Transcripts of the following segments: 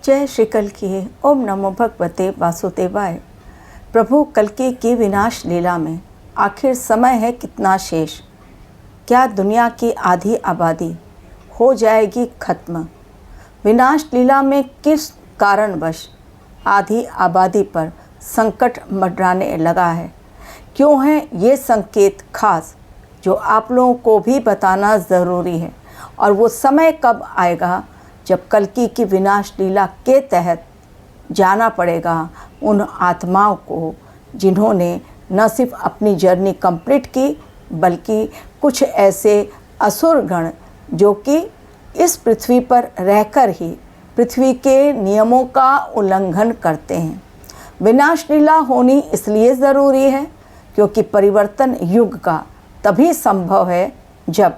जय श्री कल्कि। ओम नमो भगवते वासुदेवाय। प्रभु कल्कि की विनाश लीला में आखिर समय है कितना शेष। क्या दुनिया की आधी आबादी हो जाएगी खत्म। विनाश लीला में किस कारणवश आधी आबादी पर संकट मंडराने लगा है। क्यों है ये संकेत खास जो आप लोगों को भी बताना ज़रूरी है। और वो समय कब आएगा जब कल्कि की विनाश लीला के तहत जाना पड़ेगा उन आत्माओं को जिन्होंने न सिर्फ अपनी जर्नी कंप्लीट की बल्कि कुछ ऐसे असुर गण जो कि इस पृथ्वी पर रहकर ही पृथ्वी के नियमों का उल्लंघन करते हैं। विनाश लीला होनी इसलिए ज़रूरी है क्योंकि परिवर्तन युग का तभी संभव है जब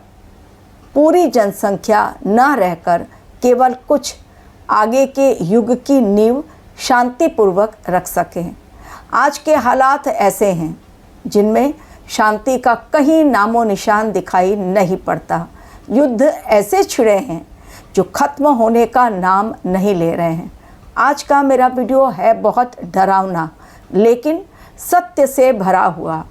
पूरी जनसंख्या न रहकर केवल कुछ आगे के युग की नींव शांतिपूर्वक रख सकें। आज के हालात ऐसे हैं जिनमें शांति का कहीं नामो निशान दिखाई नहीं पड़ता। युद्ध ऐसे छिड़े हैं जो खत्म होने का नाम नहीं ले रहे हैं। आज का मेरा वीडियो है बहुत डरावना लेकिन सत्य से भरा हुआ।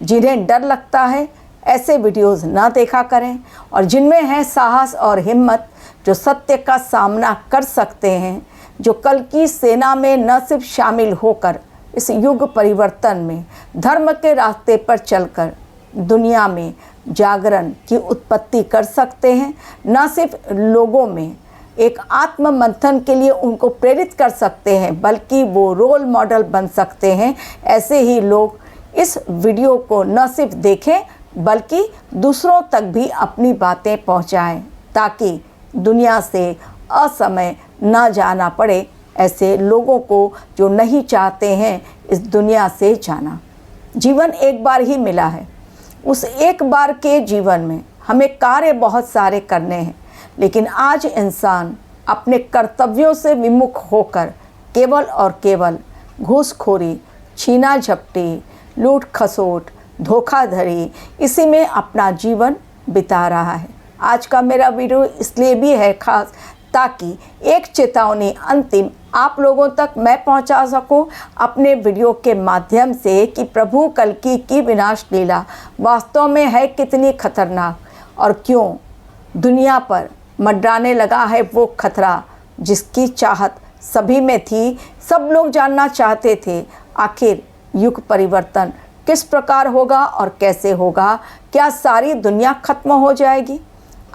जिन्हें डर लगता है ऐसे वीडियोस ना देखा करें और जिनमें है साहस और हिम्मत जो सत्य का सामना कर सकते हैं, जो कल की सेना में न सिर्फ शामिल होकर इस युग परिवर्तन में धर्म के रास्ते पर चलकर दुनिया में जागरण की उत्पत्ति कर सकते हैं, न सिर्फ लोगों में एक आत्म मंथन के लिए उनको प्रेरित कर सकते हैं बल्कि वो रोल मॉडल बन सकते हैं। ऐसे ही लोग इस वीडियो को न सिर्फ देखें बल्कि दूसरों तक भी अपनी बातें पहुंचाएं ताकि दुनिया से असमय न जाना पड़े ऐसे लोगों को जो नहीं चाहते हैं इस दुनिया से जाना। जीवन एक बार ही मिला है। उस एक बार के जीवन में हमें कार्य बहुत सारे करने हैं लेकिन आज इंसान अपने कर्तव्यों से विमुख होकर केवल और केवल घूसखोरी, छीना झपटी, लूट खसोट, धोखाधड़ी इसी में अपना जीवन बिता रहा है। आज का मेरा वीडियो इसलिए भी है खास ताकि एक चेतावनी अंतिम आप लोगों तक मैं पहुंचा सकूं अपने वीडियो के माध्यम से कि प्रभु कल्कि की विनाश लीला वास्तव में है कितनी खतरनाक और क्यों दुनिया पर मंडराने लगा है वो खतरा जिसकी चाहत सभी में थी। सब लोग जानना चाहते थे आखिर युग परिवर्तन किस प्रकार होगा और कैसे होगा। क्या सारी दुनिया खत्म हो जाएगी।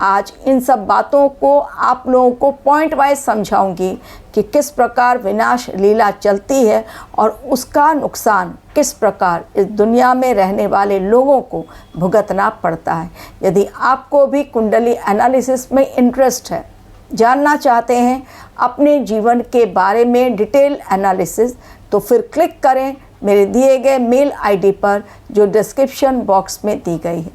आज इन सब बातों को आप लोगों को पॉइंट वाइज समझाऊंगी कि किस प्रकार विनाश लीला चलती है और उसका नुकसान किस प्रकार इस दुनिया में रहने वाले लोगों को भुगतना पड़ता है। यदि आपको भी कुंडली एनालिसिस में इंटरेस्ट है, जानना चाहते हैं अपने जीवन के बारे में डिटेल एनालिसिस, तो फिर क्लिक करें मेरे दिए गए मेल आईडी पर जो डिस्क्रिप्शन बॉक्स में दी गई है।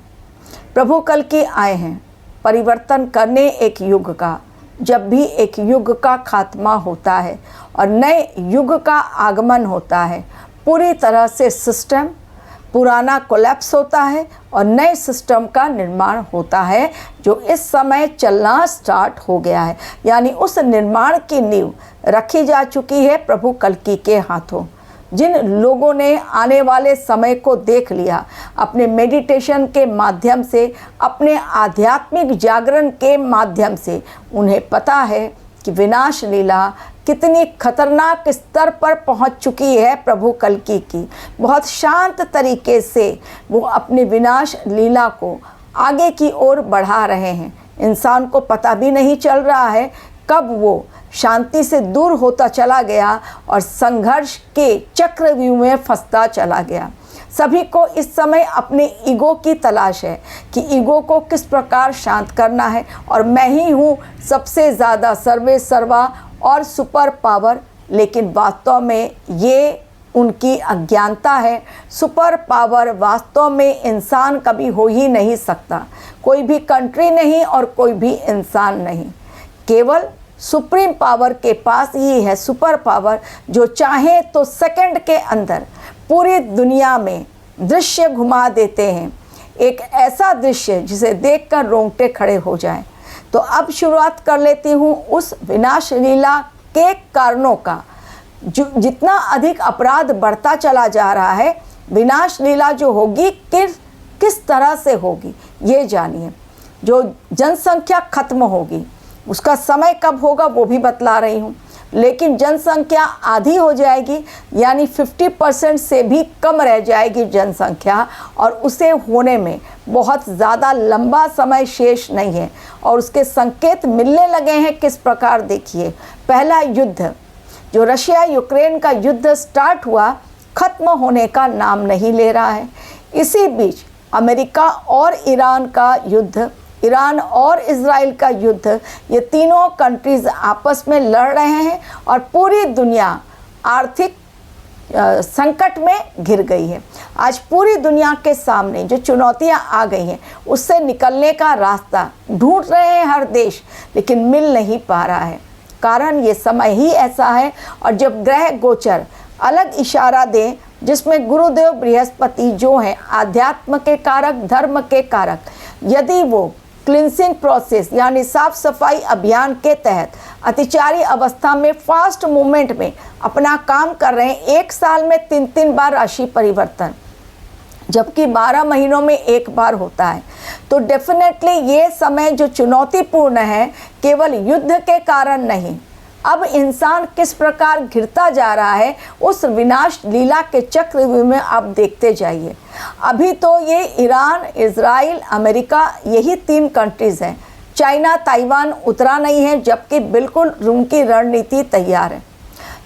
प्रभु कल्कि आए हैं परिवर्तन करने एक युग का। जब भी एक युग का खात्मा होता है और नए युग का आगमन होता है पूरी तरह से सिस्टम पुराना कोलैप्स होता है और नए सिस्टम का निर्माण होता है जो इस समय चलना स्टार्ट हो गया है। यानी उस निर्माण की नींव रखी जा चुकी है प्रभु कल्कि के हाथों। जिन लोगों ने आने वाले समय को देख लिया अपने मेडिटेशन के माध्यम से, अपने आध्यात्मिक जागरण के माध्यम से, उन्हें पता है कि विनाश लीला कितनी खतरनाक स्तर पर पहुंच चुकी है। प्रभु कल्कि की बहुत शांत तरीके से वो अपनी विनाश लीला को आगे की ओर बढ़ा रहे हैं। इंसान को पता भी नहीं चल रहा है कब वो शांति से दूर होता चला गया और संघर्ष के चक्रव्यूह में फंसता चला गया। सभी को इस समय अपने ईगो की तलाश है कि ईगो को किस प्रकार शांत करना है और मैं ही हूँ सबसे ज़्यादा सर्वे सर्वा और सुपर पावर। लेकिन वास्तव में ये उनकी अज्ञानता है। सुपर पावर वास्तव में इंसान कभी हो ही नहीं सकता। कोई भी कंट्री नहीं और कोई भी इंसान नहीं। केवल सुप्रीम पावर के पास ही है सुपर पावर जो चाहे तो सेकंड के अंदर पूरी दुनिया में दृश्य घुमा देते हैं। एक ऐसा दृश्य जिसे देखकर रोंगटे खड़े हो जाएं। तो अब शुरुआत कर लेती हूँ उस विनाश लीला के कारणों का जितना अधिक अपराध बढ़ता चला जा रहा है, विनाश लीला जो होगी किस तरह से होगी ये जानिए। जो जनसंख्या खत्म होगी उसका समय कब होगा वो भी बतला रही हूँ, लेकिन जनसंख्या आधी हो जाएगी, यानी 50% से भी कम रह जाएगी जनसंख्या, और उसे होने में बहुत ज़्यादा लंबा समय शेष नहीं है। और उसके संकेत मिलने लगे हैं। किस प्रकार देखिए, पहला युद्ध जो रशिया यूक्रेन का युद्ध स्टार्ट हुआ, ख़त्म होने का नाम नहीं ले रहा है। इसी बीच अमेरिका और ईरान का युद्ध, ईरान और इजराइल का युद्ध, ये तीनों कंट्रीज़ आपस में लड़ रहे हैं और पूरी दुनिया आर्थिक संकट में घिर गई है। आज पूरी दुनिया के सामने जो चुनौतियां आ गई हैं उससे निकलने का रास्ता ढूंढ रहे हैं हर देश, लेकिन मिल नहीं पा रहा है। कारण ये समय ही ऐसा है। और जब ग्रह गोचर अलग इशारा दें, जिसमें गुरुदेव बृहस्पति जो हैं आध्यात्म के कारक, धर्म के कारक, यदि वो क्लिनसिंग प्रोसेस यानी साफ सफाई अभियान के तहत अतिचारी अवस्था में फास्ट मूवमेंट में अपना काम कर रहे हैं, एक साल में 3 बार राशि परिवर्तन, जबकि 12 महीनों में एक बार होता है, तो डेफिनेटली ये समय जो चुनौतीपूर्ण है केवल युद्ध के कारण नहीं, अब इंसान किस प्रकार घिरता जा रहा है उस विनाश लीला के चक्रव्यूह में आप देखते जाइए। अभी तो ये ईरान, इजराइल, अमेरिका, यही 3 कंट्रीज़ हैं। चाइना, ताइवान उतरा नहीं है, जबकि बिल्कुल उनकी रणनीति तैयार है।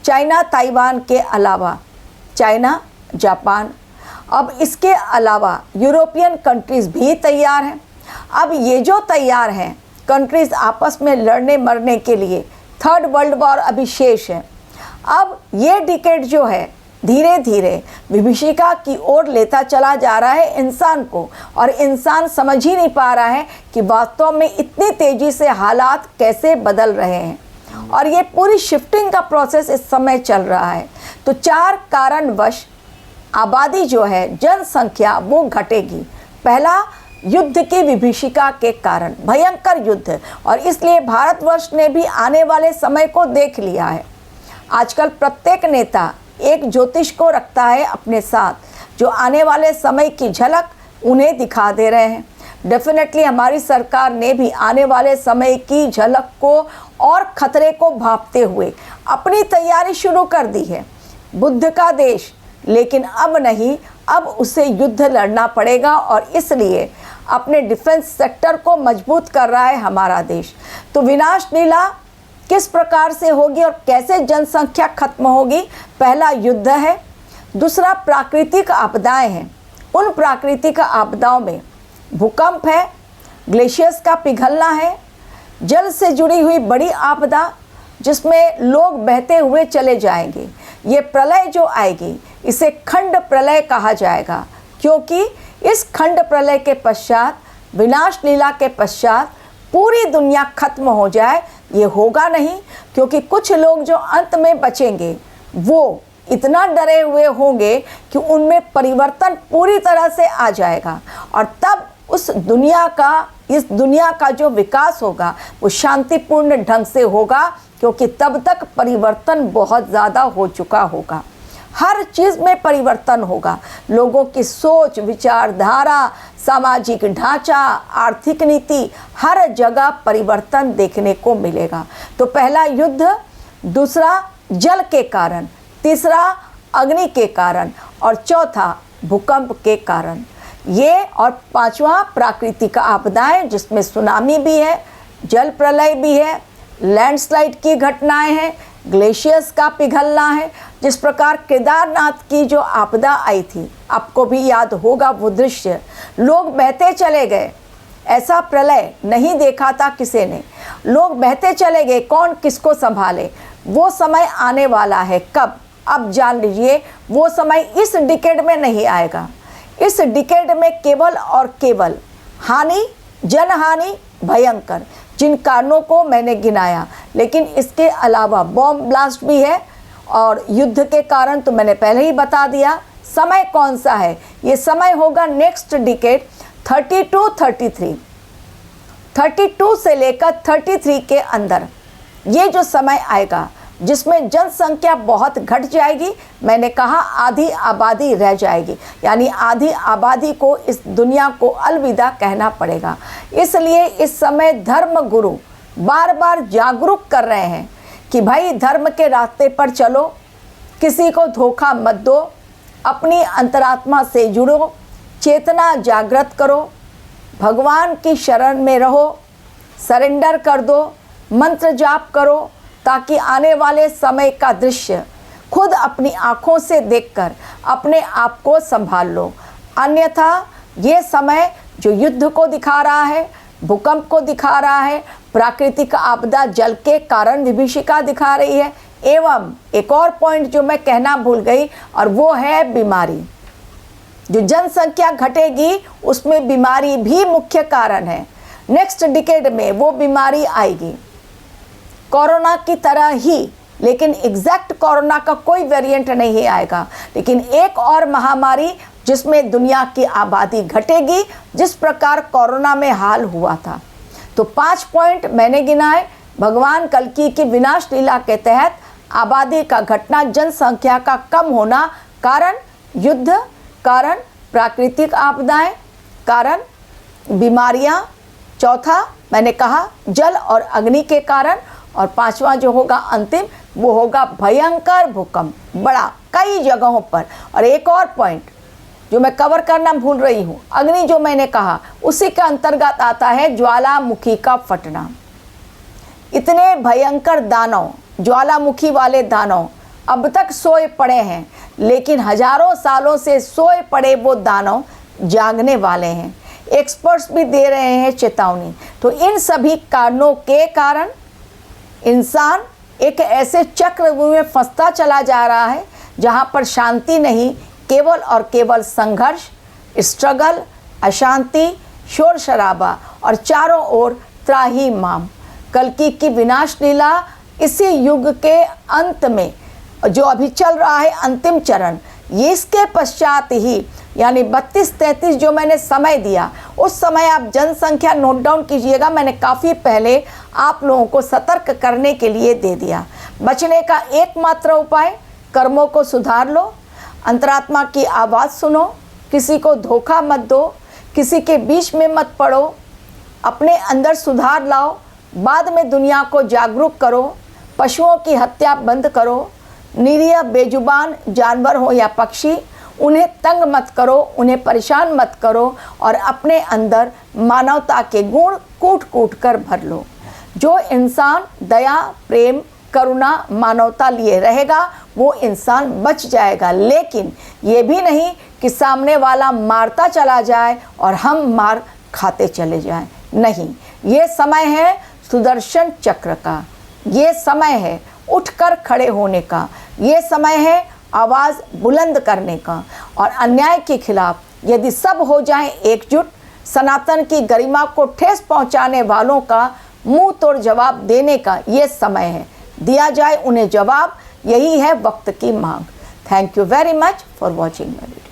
चाइना, ताइवान के अलावा चाइना, जापान, अब इसके अलावा यूरोपियन कंट्रीज़ भी तैयार हैं। अब ये जो तैयार हैं कंट्रीज़ आपस में लड़ने मरने के लिए, 3rd वर्ल्ड वॉर अभी शेष है। अब ये डिकेड जो है धीरे धीरे विभीषिका की ओर लेता चला जा रहा है इंसान को, और इंसान समझ ही नहीं पा रहा है कि वास्तव में इतनी तेज़ी से हालात कैसे बदल रहे हैं। और ये पूरी शिफ्टिंग का प्रोसेस इस समय चल रहा है। तो 4 कारणवश आबादी जो है, जनसंख्या वो घटेगी। पहला, युद्ध की विभीषिका के कारण, भयंकर युद्ध, और इसलिए भारतवर्ष ने भी आने वाले समय को देख लिया है। आजकल प्रत्येक नेता एक ज्योतिष को रखता है अपने साथ, जो आने वाले समय की झलक उन्हें दिखा दे रहे हैं। डेफिनेटली हमारी सरकार ने भी आने वाले समय की झलक को और खतरे को भांपते हुए अपनी तैयारी शुरू कर दी है। बुद्ध का देश, लेकिन अब नहीं, अब उसे युद्ध लड़ना पड़ेगा, और इसलिए अपने डिफेंस सेक्टर को मजबूत कर रहा है हमारा देश। तो विनाश लीला किस प्रकार से होगी और कैसे जनसंख्या खत्म होगी? पहला युद्ध है, दूसरा प्राकृतिक आपदाएं हैं। उन प्राकृतिक आपदाओं में भूकंप है, ग्लेशियर्स का पिघलना है, जल से जुड़ी हुई बड़ी आपदा जिसमें लोग बहते हुए चले जाएंगे। ये प्रलय जो आएगी इसे खंड प्रलय कहा जाएगा, क्योंकि इस खंड प्रलय के पश्चात, विनाश लीला के पश्चात पूरी दुनिया खत्म हो जाए ये होगा नहीं, क्योंकि कुछ लोग जो अंत में बचेंगे वो इतना डरे हुए होंगे कि उनमें परिवर्तन पूरी तरह से आ जाएगा, और तब उस दुनिया का, इस दुनिया का जो विकास होगा वो शांतिपूर्ण ढंग से होगा, क्योंकि तब तक परिवर्तन बहुत ज़्यादा हो चुका होगा। हर चीज़ में परिवर्तन होगा, लोगों की सोच, विचारधारा, सामाजिक ढांचा, आर्थिक नीति, हर जगह परिवर्तन देखने को मिलेगा। तो पहला युद्ध, दूसरा जल के कारण, तीसरा अग्नि के कारण, और चौथा भूकंप के कारण, ये, और पांचवा प्राकृतिक आपदाएं जिसमें सुनामी भी है, जल प्रलय भी है, लैंडस्लाइड की घटनाएं हैं, ग्लेशियर्स का पिघलना है। जिस प्रकार केदारनाथ की जो आपदा आई थी, आपको भी याद होगा वो दृश्य, लोग बहते चले गए, ऐसा प्रलय नहीं देखा था किसी ने, लोग बहते चले गए, कौन किसको संभाले। वो समय आने वाला है, कब? अब जान लीजिए, वो समय इस डिकेड में नहीं आएगा। इस डिकेड में केवल और केवल हानि, जनहानि भयंकर, जिन कारणों को मैंने गिनाया, लेकिन इसके अलावा बॉम्ब ब्लास्ट भी है, और युद्ध के कारण तो मैंने पहले ही बता दिया। समय कौन सा है? ये समय होगा नेक्स्ट डिकेड 32 से लेकर 33 के अंदर। ये जो समय आएगा जिसमें जनसंख्या बहुत घट जाएगी। मैंने कहा आधी आबादी रह जाएगी, यानी आधी आबादी को इस दुनिया को अलविदा कहना पड़ेगा। इसलिए इस समय धर्म गुरु बार बार जागरूक कर रहे हैं कि भाई धर्म के रास्ते पर चलो, किसी को धोखा मत दो, अपनी अंतरात्मा से जुड़ो, चेतना जागृत करो, भगवान की शरण में रहो, सरेंडर कर दो, मंत्र जाप करो, ताकि आने वाले समय का दृश्य खुद अपनी आँखों से देखकर अपने आप को संभाल लो। अन्यथा ये समय जो युद्ध को दिखा रहा है, भूकंप को दिखा रहा है, प्राकृतिक आपदा जल के कारण विभीषिका दिखा रही है, एवं एक और पॉइंट जो मैं कहना भूल गई, और वो है बीमारी। जो जनसंख्या घटेगी उसमें बीमारी भी मुख्य कारण है। नेक्स्ट डिकेड में वो बीमारी आएगी कोरोना की तरह ही, लेकिन एग्जैक्ट कोरोना का कोई वेरिएंट नहीं आएगा, लेकिन एक और महामारी जिसमें दुनिया की आबादी घटेगी, जिस प्रकार कोरोना में हाल हुआ था। तो 5 पॉइंट मैंने गिनाए। भगवान कल्कि की विनाश लीला के तहत आबादी का घटना, जनसंख्या का कम होना, कारण युद्ध, कारण प्राकृतिक आपदाएं, कारण बीमारियां, चौथा मैंने कहा जल और अग्नि के कारण, और 5वां जो होगा अंतिम वो होगा भयंकर भूकंप, बड़ा कई जगहों पर। और एक और पॉइंट जो मैं कवर करना भूल रही हूँ, अग्नि जो मैंने कहा उसी के अंतर्गत आता है ज्वालामुखी का फटना। इतने भयंकर दानव, ज्वालामुखी वाले दानव अब तक सोए पड़े हैं, लेकिन हजारों सालों से सोए पड़े वो दानव जागने वाले हैं। एक्सपर्ट्स भी दे रहे हैं चेतावनी। तो इन सभी कारणों के कारण इंसान एक ऐसे चक्रव्यूह में फंसता चला जा रहा है जहाँ पर शांति नहीं, केवल और केवल संघर्ष, स्ट्रगल, अशांति, शोर शराबा और चारों ओर त्राही माम। कल्कि की विनाश लीला इसी युग के अंत में जो अभी चल रहा है अंतिम चरण, ये इसके पश्चात ही, यानी 32-33 जो मैंने समय दिया, उस समय आप जनसंख्या नोट डाउन कीजिएगा। मैंने काफ़ी पहले आप लोगों को सतर्क करने के लिए दे दिया। बचने का एकमात्र उपाय, कर्मों को सुधार लो, अंतरात्मा की आवाज़ सुनो, किसी को धोखा मत दो, किसी के बीच में मत पड़ो, अपने अंदर सुधार लाओ, बाद में दुनिया को जागरूक करो, पशुओं की हत्या बंद करो, निरीह बेजुबान जानवर हो या पक्षी, उन्हें तंग मत करो, उन्हें परेशान मत करो, और अपने अंदर मानवता के गुण कूट कूट कर भर लो। जो इंसान दया, प्रेम, करुणा, मानवता लिए रहेगा वो इंसान बच जाएगा। लेकिन ये भी नहीं कि सामने वाला मारता चला जाए और हम मार खाते चले जाएं। नहीं, ये समय है सुदर्शन चक्र का, ये समय है उठकर खड़े होने का, ये समय है आवाज़ बुलंद करने का, और अन्याय के खिलाफ यदि सब हो जाएं एकजुट, सनातन की गरिमा को ठेस पहुंचाने वालों का मुंह तोड़ जवाब देने का ये समय है। दिया जाए उन्हें जवाब, यही है वक्त की मांग। Thank you very much for watching my video.